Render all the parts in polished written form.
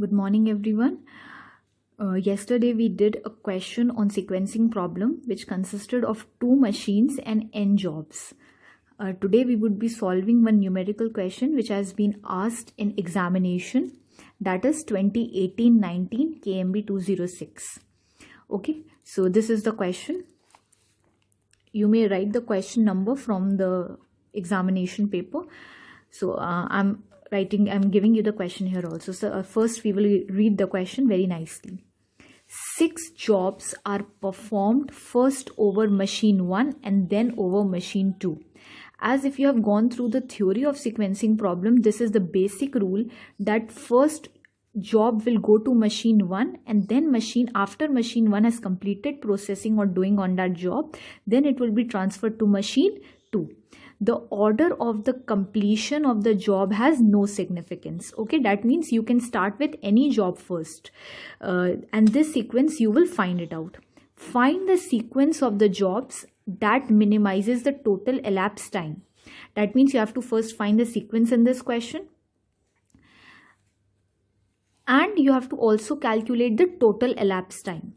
Good morning, everyone. Yesterday we did a question on sequencing problem which consisted of 2 machines and n jobs. Today we would be solving one numerical question which has been asked in examination, that is 2018-19 KMB 206. Okay, so this is the question. You may write the question number from the examination paper. So I'm giving you the question here also. So first we will read the question very nicely. 6 jobs are performed first over machine 1 and then over machine 2. As if you have gone through the theory of sequencing problem, this is the basic rule that first job will go to machine 1 and then after machine 1 has completed processing or doing on that job, then it will be transferred to machine 2. The order of the completion of the job has no significance. Okay, that means you can start with any job first, and this sequence you will find it out. Find the sequence of the jobs that minimizes the total elapsed time. That means you have to first find the sequence in this question, and you have to also calculate the total elapsed time.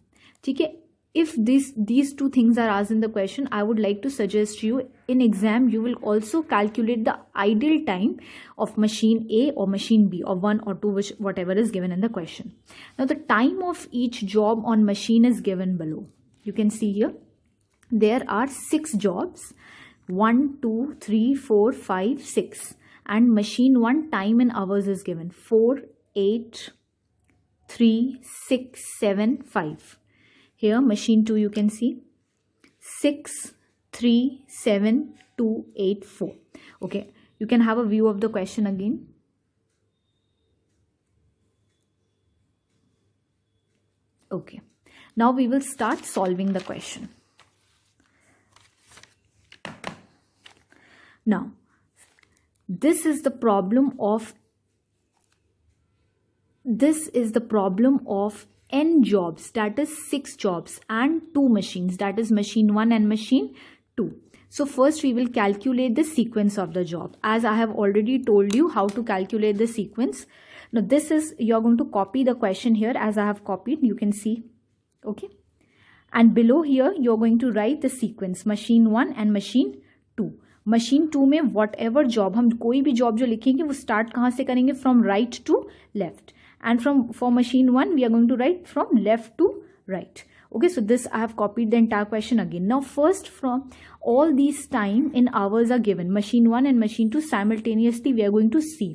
Okay, if these two things are asked in the question, I would like to suggest you in exam you will also calculate the ideal time of machine A or machine B or 1 or 2, whatever is given in the question. Now the time of each job on machine is given below. You can see here there are 6 jobs, 1 2 3 4 5 6, and machine 1 time in hours is given 4 8 3 6 7 5. Here machine 2 you can see 6 3 7 2 8 4. Okay, you can have a view of the question again. Okay, now we will start solving the question. Now this is the problem of n jobs, that is 6 jobs, and 2 machines, that is machine 1 and machine 2. So first we will calculate the sequence of the job, as I have already told you how to calculate the sequence. Now this is, you are going to copy the question here as I have copied, you can see. Okay, and below here you are going to write the sequence machine 1 and machine 2. Machine 2 में what ever job, हम कोई भी job जो लिखेंगे वो start कहाँ से करेंगे, from right to left, and for machine 1 we are going to write from left to right. Okay, so this I have copied the entire question again. Now first, from all these time in hours are given, machine 1 and machine 2 simultaneously we are going to see.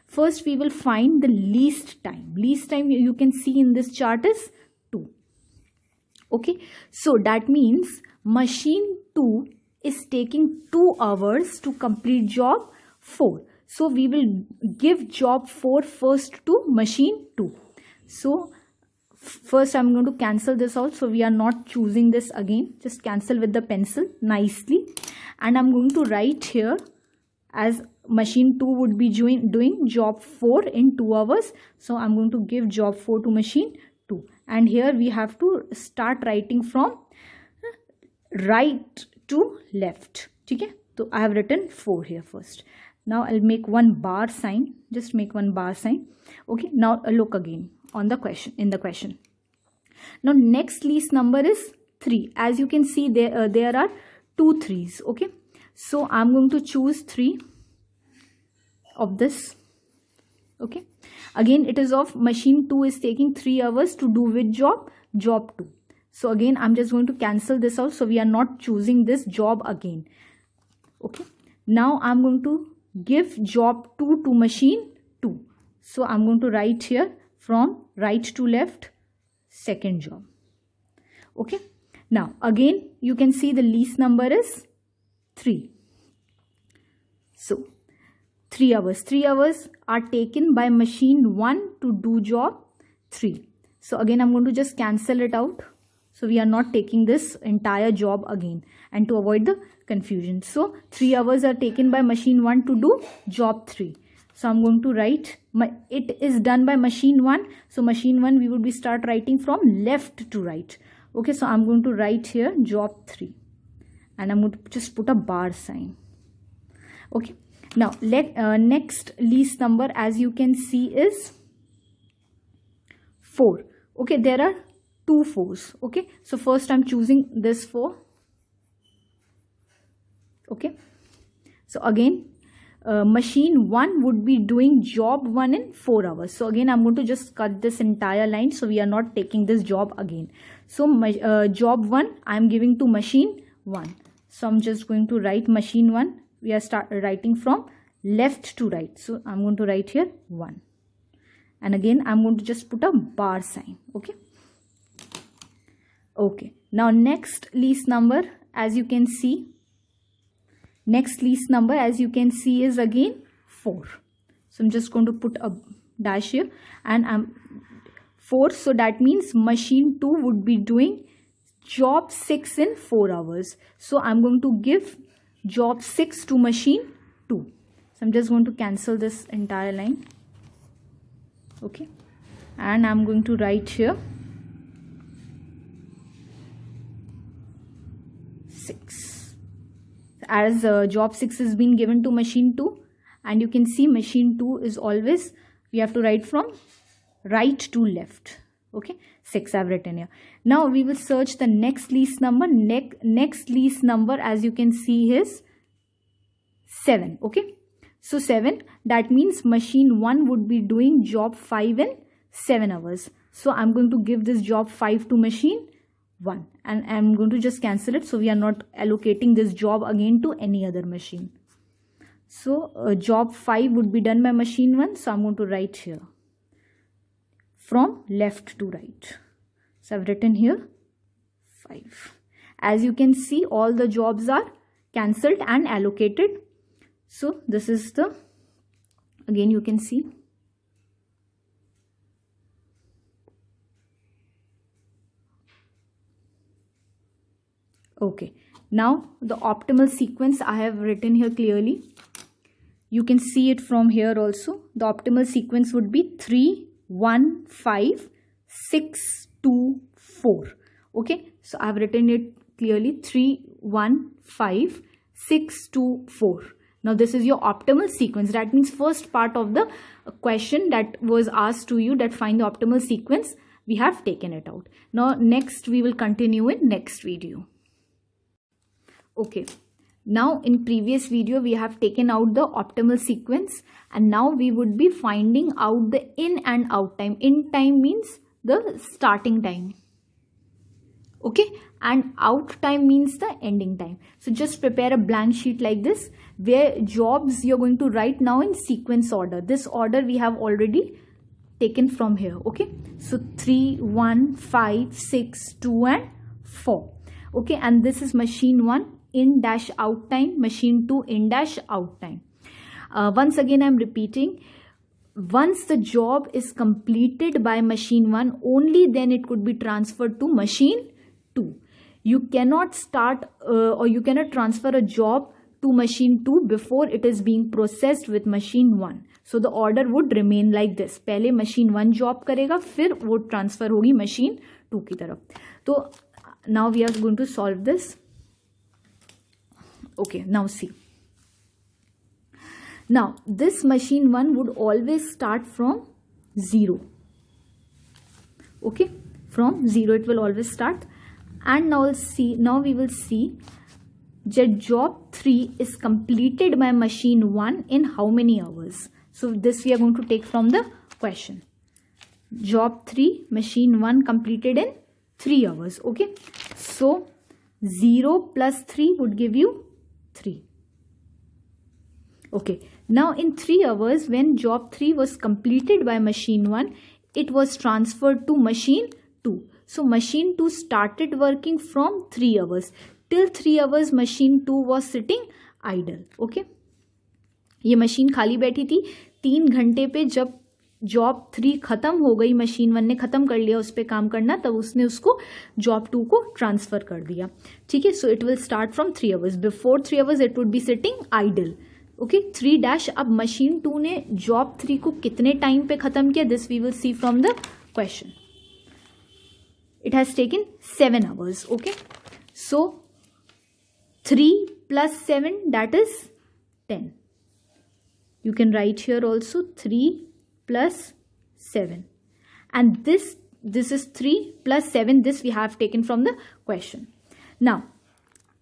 First we will find the least time you can see in this chart is 2. Okay, so that means machine 2 is taking 2 hours to complete job 4. So we will give job 4 first to machine 2. So first I'm going to cancel this out. So we are not choosing this again. Just cancel with the pencil nicely. And I'm going to write here as machine 2 would be doing job 4 in 2 hours. So I'm going to give job 4 to machine 2. And here we have to start writing from right to left. Okay? So I have written 4 here first. Now I'll make one bar sign, just make one bar sign. Okay, now look again on the question, in the question. Now next least number is 3. As you can see there are 2 3s. Okay, so I'm going to choose 3 of this. Okay, again it is of machine 2 is taking 3 hours to do with job 2. So again I'm just going to cancel this out, so we are not choosing this job again. Okay, now I'm going to give job 2 to machine 2. So I'm going to write here from right to left, second job. Okay, now again you can see the least number is 3. So 3 hours are taken by machine 1 to do job 3. So again I'm going to just cancel it out. So we are not taking this entire job again, and to avoid the confusion. So 3 hours are taken by machine 1 to do job 3. So I'm going to write, it is done by machine 1. So machine 1 we would be start writing from left to right. Okay, so I'm going to write here job 3. And I'm going to just put a bar sign. Okay, now next least number as you can see is 4. Okay, there are 2 4s. Okay, so first I'm choosing this 4. Okay, so again machine 1 would be doing job 1 in 4 hours. So again I'm going to just cut this entire line, so we are not taking this job again. So job 1 I'm giving to machine 1. So I'm just going to write machine 1. We are writing from left to right. So I'm going to write here 1. And again I'm going to just put a bar sign. Okay. Okay. Now next least number, as you can see, is again 4. So I'm just going to put a dash here, and I'm 4. So that means machine 2 would be doing job 6 in 4 hours. So I'm going to give job 6 to machine 2. So I'm just going to cancel this entire line. Okay. And I'm going to write here 6. As job 6 has been given to machine 2, and you can see machine 2 is always, we have to write from right to left. Okay, 6 I've written here. Now we will search the next least number. Next least number, as you can see, is 7. Okay, so 7, that means machine 1 would be doing job 5 in 7 hours. So I'm going to give this job 5 to machine 1, and I'm going to just cancel it, so we are not allocating this job again to any other machine. So job 5 would be done by machine 1, so I'm going to write here from left to right. So I've written here 5. As you can see, all the jobs are cancelled and allocated. So this is the, again you can see, okay. Now the optimal sequence I have written here clearly. You can see it from here also. The optimal sequence would be 3, 1, 5, 6, 2, 4. Okay, so I have written it clearly, 3, 1, 5, 6, 2, 4. Now this is your optimal sequence. That means first part of the question that was asked to you, that find the optimal sequence, we have taken it out. Now next we will continue in next video. Okay, now in previous video we have taken out the optimal sequence, and now we would be finding out the in and out time. In time means the starting time, okay, and out time means the ending time. So just prepare a blank sheet like this, where jobs you're going to write now in sequence order. This order we have already taken from here. Okay, so 3, 1, 5, 6, 2 and 4. Okay, and this is machine 1 in dash out time, machine 2 in dash out time. Once again I'm repeating, once the job is completed by machine 1, only then it could be transferred to machine 2. You cannot start or you cannot transfer a job to machine 2 before it is being processed with machine 1. So the order would remain like this. पहले machine 1 job करेगा, फिर वो transfer होगी machine 2 की तरफ. तो now we are going to solve this. Okay, now see. Now this machine 1 would always start from 0. Okay, from 0 it will always start. And now we will see that job 3 is completed by machine 1 in how many hours. So this we are going to take from the question. Job 3, machine 1 completed in 3 hours. Okay, so 0 plus 3 would give you 3. Okay, now in 3 hours, when job 3 was completed by machine 1, it was transferred to machine 2. So machine 2 started working from 3 hours. Till 3 hours machine 2 was sitting idle. Okay, ये machine खाली बैठी थी. 3 घंटे पे जब job 3 खत्म हो गई, मशीन 1 ने खत्म कर लिया उस पर काम करना, तब उसने उसको जॉब 2 को ट्रांसफर कर दिया. ठीक है, so it will start from 3 hours. Before 3 hours it would be sitting idle. Okay, 3 dash. अब मशीन 2 ने जॉब 3 को कितने टाइम पे खत्म किया, this we will see from the question. It has taken 7 hours. Okay, so 3 plus 7 that is 10. You can write here also 3 plus 7, and this is 3 plus 7, this we have taken from the question. Now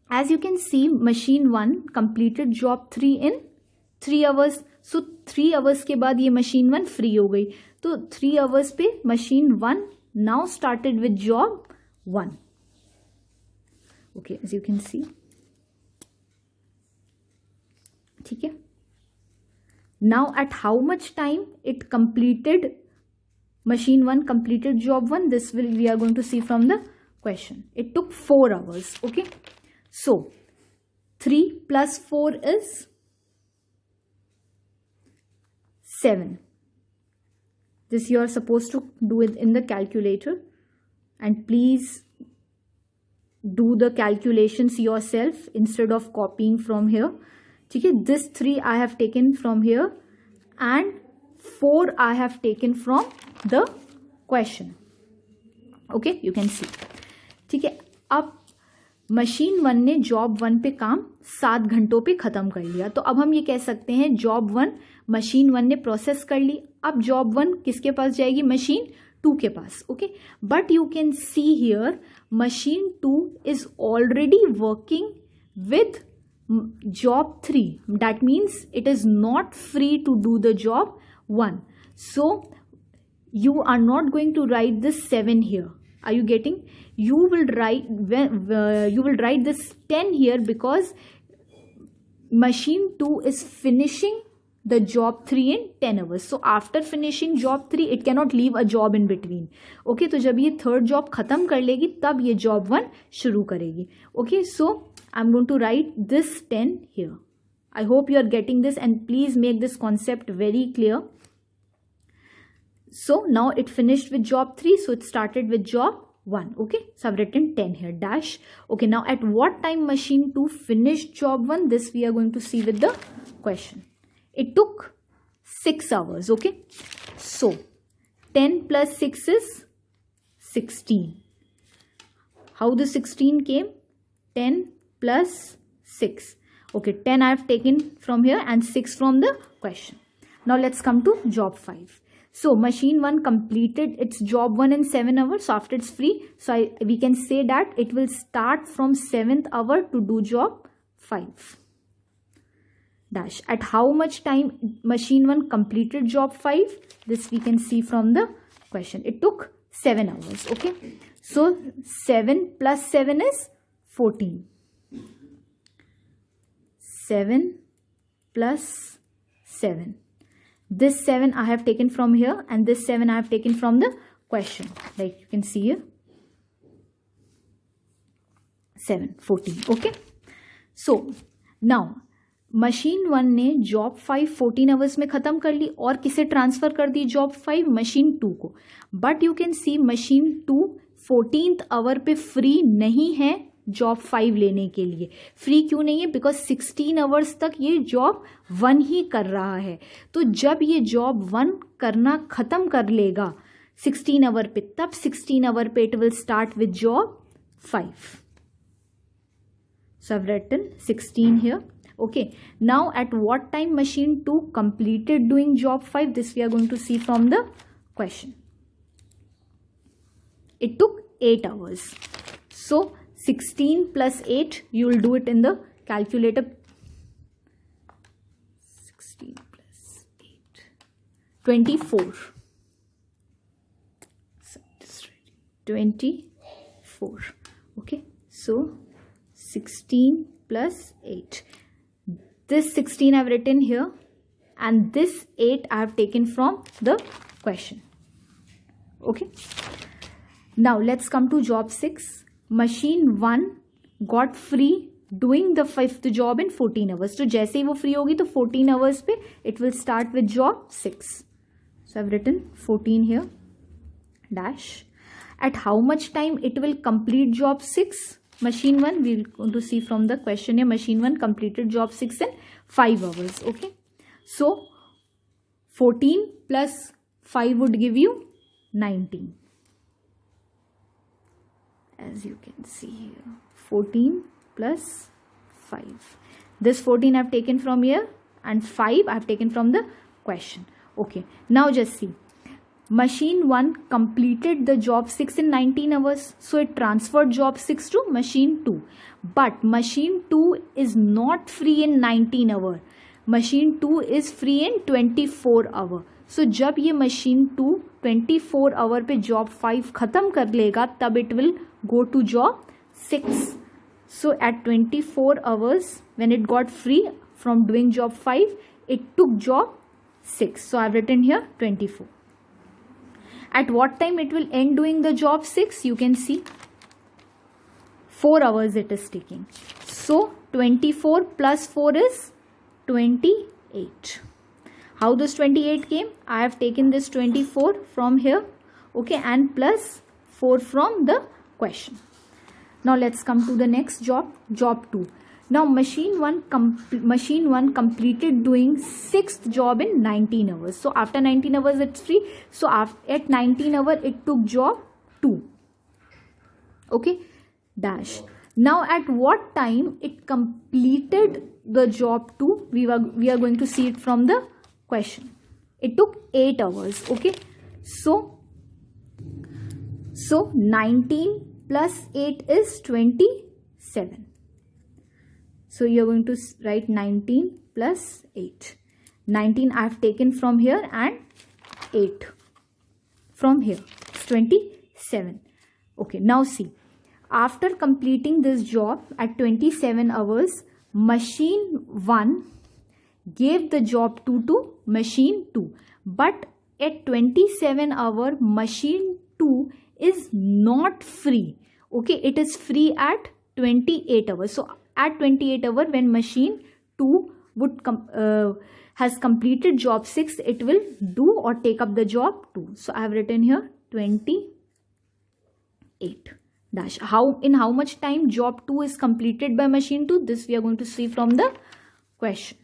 as you can see, machine 1 completed job 3 in 3 hours. So 3 hours के बाद ये machine 1 free हो गई, तो 3 hours पे machine 1 now started with job 1. Okay, as you can see, ठीक है. Now at how much time it completed, machine 1 completed job 1, this will we are going to see from the question. It took 4 hours. Okay, so 3 plus 4 is 7. This you are supposed to do it in the calculator, and please do the calculations yourself instead of copying from here. Okay, this 3 I have taken from here and 4 I have taken from the question. Okay, you can see. ठीक है, अब machine 1 ने job 1 पे काम 7 घंटों पे खत्म कर लिया, तो अब हम ये कह सकते हैं जॉब 1 मशीन 1 ने प्रोसेस कर ली. अब जॉब 1 किसके पास जाएगी? मशीन 2 के पास. Okay, but you can see here machine 2 is already working with job 3. That means it is not free to do the job 1. So you are not going to write this 7 here. Are you getting? You will write this 10 here because machine 2 is finishing the job 3 in 10 hours. So after finishing job 3, it cannot leave a job in between. Okay, तो जब ये third job खत्म कर लेगी तब ये job 1 शुरू करेगी. Okay, so I'm going to write this 10 here. I hope you are getting this, and please make this concept very clear. So now it finished with job 3, so it started with job 1. Okay, so I've written 10 here, dash. Okay, now at what time machine 2 finished job 1? This we are going to see with the question. It took 6 hours. Okay, so 10 plus 6 is 16. How the 16 came? 10 plus 6. Okay, 10 I have taken from here and 6 from the question. Now let's come to job 5. So machine 1 completed its job 1 in 7 hours. So after it's free, so we can say that it will start from 7th hour to do job 5. Dash. At how much time machine 1 completed job 5? This we can see from the question. It took 7 hours. Okay, so 7 plus 7 is 14. 7 plus 7. This 7 I have taken from here and this 7 I have taken from the question. Like you can see here. 7, 14. Okay. So now machine 1 ने job 5 14 hours में ख़त्म कर ली और किसे transfer कर दी job 5? Machine 2 को. But you can see machine 2 14th hour पे free नहीं है जॉब 5 लेने के लिए. फ्री क्यों नहीं है? बिकॉज 16 आवर्स तक ये जॉब 1 ही कर रहा है. तो जब ये जॉब 1 करना ख़त्म कर लेगा 16 आवर पे, तब 16 आवर पे it will start with job 5. So I've written 16 here. Okay, now at what time machine 2 completed doing job 5? This we are going to see from the question. It took 8 hours. So 16 plus 8, you will do it in the calculator. 16 plus 8, 24. So just 24. Okay, so 16 plus 8. This 16 I have written here and this 8 I have taken from the question. Okay. Now let's come to job 6. Machine 1 got free doing the 5th job in 14 hours. तो जैसे ही वो free होगी तो 14 hours पे it will start with job 6. So I have written 14 here, dash. At how much time it will complete job 6? Machine 1, we will going to see from the question here, machine 1 completed job 6 in 5 hours. Okay, so 14 plus 5 would give you 19. As you can see here, 14 plus 5. This 14 I have taken from here and 5 I have taken from the question. Okay, now just see. machine 1 completed the job 6 in 19 hours. So it transferred job 6 to machine 2. But machine 2 is not free in 19 hour. Machine 2 is free in 24 hour. So जब ये machine 2 24 hour पे job 5 ख़त्म कर लेगा तब it will go to job 6. So at 24 hours when it got free from doing job 5, it took job 6. So I've written here 24. At what time it will end doing the job 6? You can see 4 hours it is taking. So 24 plus 4 is 28. How this 28 came? I have taken this 24 from here, okay, and plus 4 from the question. Now let's come to the next job, job 2. Now machine 1 completed doing 6th job in 19 hours. So after 19 hours it's free. So at 19 hours it took job 2. Okay, dash. Now at what time it completed the job 2? We are going to see it from the question. It took 8 hours. Okay, so 19 plus 8 is 27. So you are going to write 19 plus 8. 19 I have taken from here and 8 from here. It's 27. Okay, now see. After completing this job at 27 hours, machine 1 gave the job 2 to machine 2. But at 27 hour, machine 2 is not free. Okay, it is free at 28 hours. So at 28 hour, when machine 2 would has completed job 6, it will do or take up the job 2. So I have written here 28 dash. In how much time job 2 is completed by machine 2? This we are going to see from the question.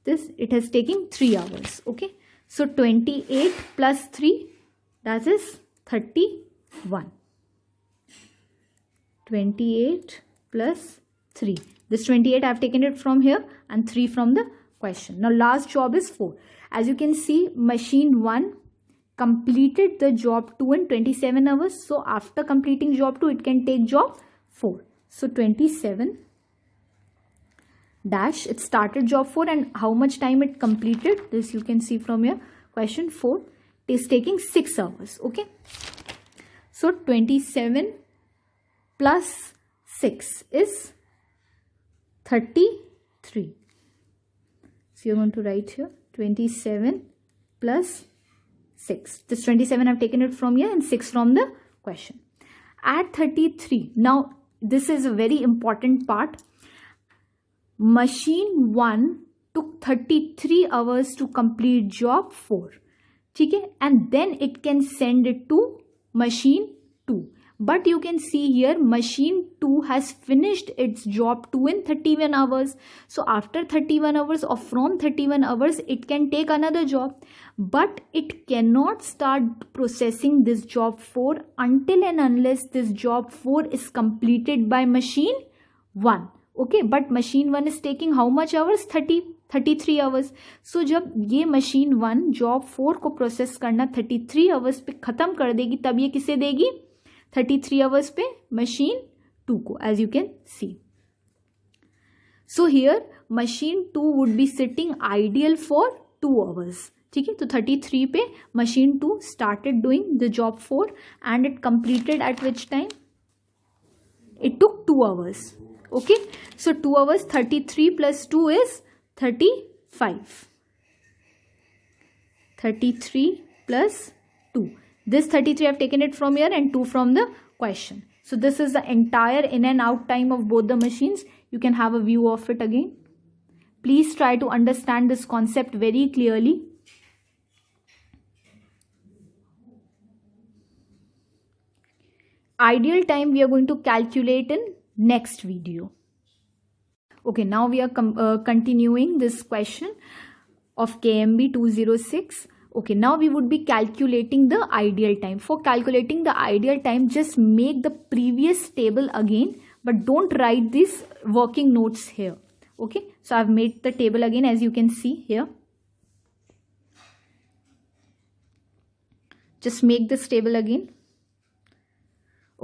This it has taken 3 hours. Okay, so 28 plus 3, that is 31. 28 plus 3. This 28 I have taken it from here and 3 from the question. Now last job is 4. As you can see, machine 1 completed the job 2 in 27 hours. So after completing job 2, it can take job 4. So 27 dash, it started job 4 and how much time it completed? This you can see from your question 4. It is taking 6 hours. Okay. So 27 plus 6 is 33. So you're going to write here 27 plus 6. This 27 I've taken it from here and 6 from the question. At 33. Now this is a very important part. Machine 1 took 33 hours to complete job 4. Okay? And then it can send it to machine 2. But you can see here machine 2 has finished its job 2 in 31 hours. So after 31 hours or from 31 hours, it can take another job. But it cannot start processing this job 4 until and unless this job 4 is completed by machine 1. Okay, but machine 1 is taking how much hours? 33 hours. So जब ये machine 1 job 4 को process करना 33 hours पे ख़त्म कर देगी, तब ये किसे देगी? 33 hours पे machine 2 को, as you can see. So here machine 2 would be sitting ideal for 2 hours. ठीक है, तो 33 पे machine 2 started doing the job 4 and it completed at which time? It took 2 hours. Okay, so 2 hours, 33 plus 2 is 35. 33 plus 2. This 33 I have taken it from here and 2 from the question. So this is the entire in and out time of both the machines. You can have a view of it again. Please try to understand this concept very clearly. Ideal time we are going to calculate in next video. Okay, now we are continuing this question of KMB 206. Okay, now we would be calculating the ideal time. For calculating the ideal time, just make the previous table again, but don't write these working notes here. Okay, so I've made the table again, as you can see here. Just make this table again.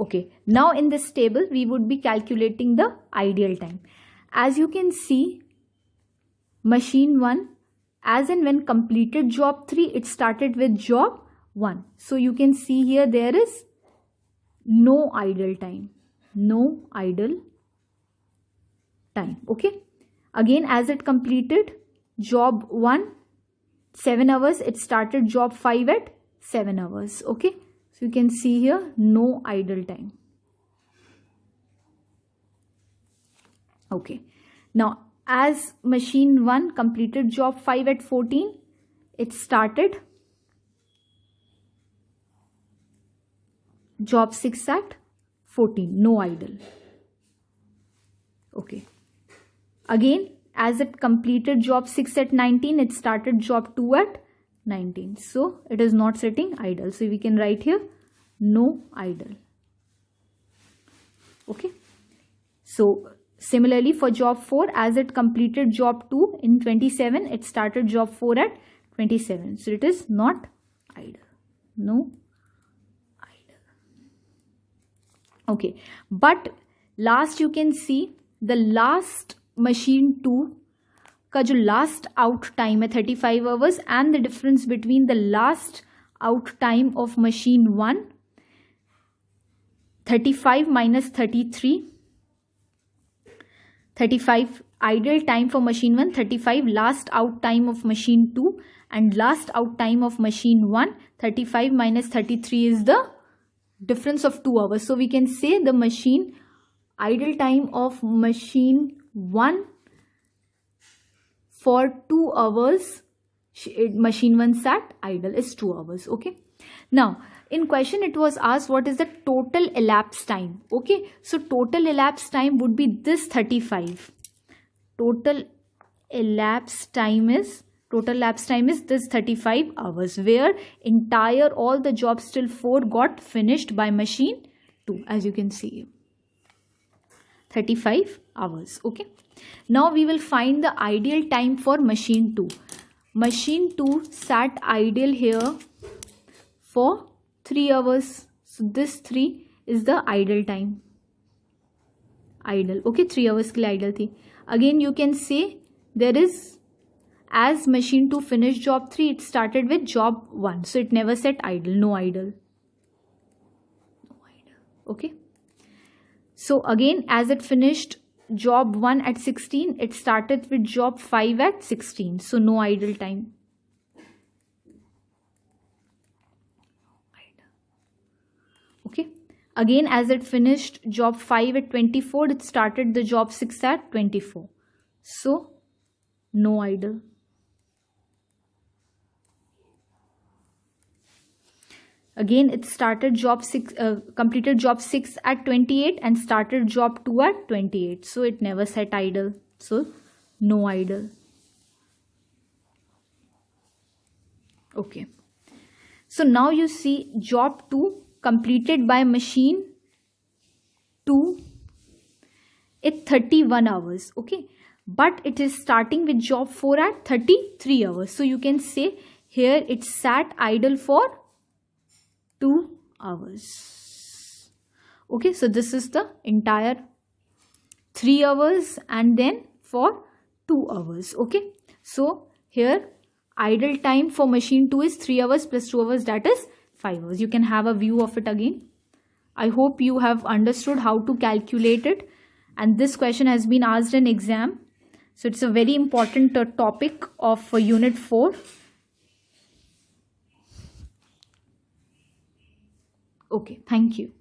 Okay, now in this table we would be calculating the ideal time. As you can see, machine 1, as and when completed job 3, it started with job 1. So you can see here there is no idle time. No idle time. Okay. Again, as it completed job 1, 7 hours, it started job 5 at 7 hours. Okay. So you can see here no idle time. Okay. Now, as machine 1 completed job 5 at 14, it started job 6 at 14, no idle. Okay. Again, as it completed job 6 at 19, it started job 2 at 19. So it is not sitting idle. So we can write here no idle. Okay. So similarly for job 4, as it completed job 2 in 27, it started job 4 at 27. So it is not idle. No idle. Okay. But last you can see the last machine 2 का जो last out time है 35 hours and the difference between the last out time of machine 1, 35 minus 33, 35 idle time for machine 1, 35 last out time of machine 2 and last out time of machine 1, 35 minus 33 is the difference of 2 hours. So we can say the machine idle time of machine 1 for 2 hours, machine 1 sat idle is 2 hours. Okay. Now, in question it was asked what is the total elapsed time. Okay. So, total elapsed time would be this 35. Total elapsed time is this 35 hours where entire all the jobs till 4 got finished by machine 2, as you can see. 35 hours. Okay. Now we will find the ideal time for machine 2. Machine 2 sat idle here for 3 hours. So this 3 is the idle time. Idle. Okay, 3 hours ke liye idle thi. Again you can say there is, as machine 2 finished job 3, it started with job 1. So it never sat idle. No idle. No idle. Okay. So again, as it finished job 1 at 16, it started with job 5 at 16. So no idle time. Okay. Again, as it finished job 5 at 24, it started the job 6 at 24. So no idle. Again, it started job 6, completed job 6 at 28 and started job 2 at 28. So it never sat idle. So no idle. Okay. So now you see job 2 completed by machine 2 at 31 hours. Okay. But it is starting with job 4 at 33 hours. So you can say here it sat idle for 2 hours. Okay, so this is the entire 3 hours and then for 2 hours. Okay, so here idle time for machine 2 is 3 hours plus 2 hours, that is 5 hours. You can have a view of it again. I hope you have understood how to calculate it, and this question has been asked in exam. So it's a very important topic of unit 4. Okay, thank you.